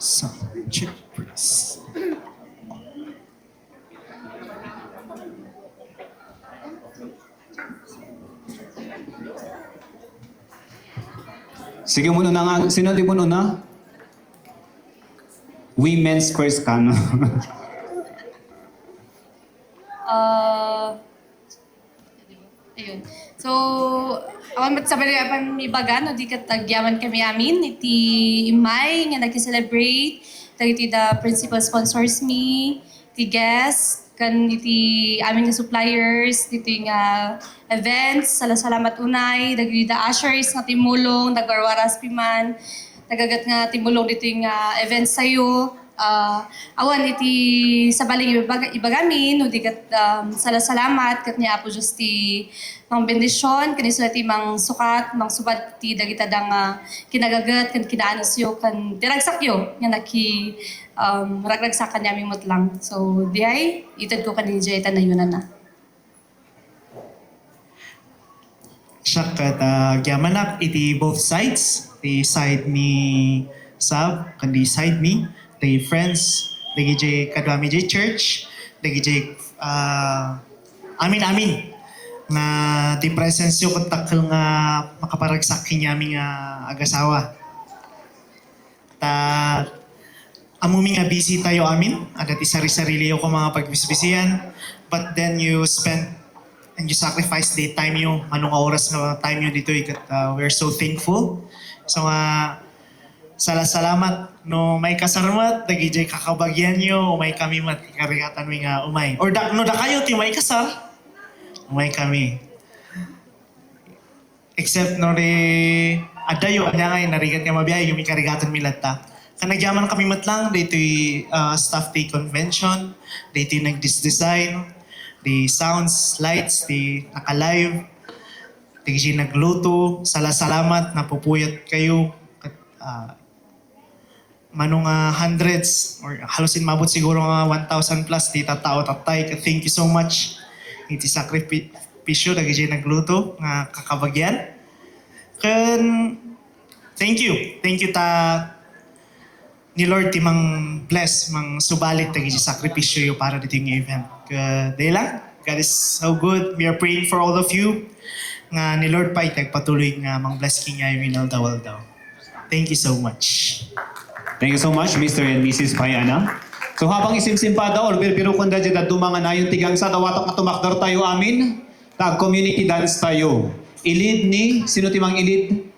Sound check, please. Sige muna na nga. Sino di mo na? Women's first ka, no? Ayun. So, awan ba't sabi rin apang ibaga, no, di kat nagyaman kami amin, iti imay, nga nag-celebrate, iti the principal sponsors me, iti guests, kan iti amin nga suppliers, iti nga events, salamat unay, dagiti the ushers nga timulong, nagwarwaras piman, nagagat nga timulong dito nga events sayo, awan iti sa baling ibagamin no digat salamat kat niya apo just ti mang bendisyon kaniso ti mang sukat mang subad ti dagita dang kinagagat kan kinaanusyo kan diragsakyo nga naki ragragsakan niya mimot lang so diay itad ko kanini jay tanayunan na. Siya kat gyamanak iti both sides. The side ni Sab, kandi side ni. The friends, dagi jay kadwami jay church, dagi jay amin nga di presence yo kontakkel nga makaparagsak kinyami nga agasawa. Ta amumi nga busy tayo amin, ada ti sari-sarili yo ko mga pagbisbisihan, but then you spend and you sacrifice the time yo, anong oras nga time yo dito ikat we're so thankful. So salamat no may kasarmat dagi jay kakabagyan nyo umay kami mat karigatan mi nga umay or no da kayo ti may kasar umay kami except no re adayo anya ngay narigat nga mabiyahe yung karigatan mi latta kanagyaman kami matlang dito staff day convention dito nag-design the sounds lights the naka-live digi nagluto salamat napupuyat kayo manong hundreds or halosin mabot siguro nga 1,000 plus di tatao tatay. Thank you so much. Iti sakripisyo dagi jay nagluto nga kakabagyan. Ken thank you. Thank you ta ni Lord ti mang bless mang subalit dagi jay sakripisyo yo para dito yung event. Dahil lang, God is so good. We are praying for all of you nga ni Lord pa itagpatuloy nga mang bless kanya yung inaldaw daw. Thank you so much. Thank you so much, Mr. and Mrs. Payana. So habang isimsimpa daw, or birbiro kunda dyan at dumangan na yung tigang sa dawatok na tumakdar tayo amin, tag community dance tayo. Ilid ni, sino timang ilid?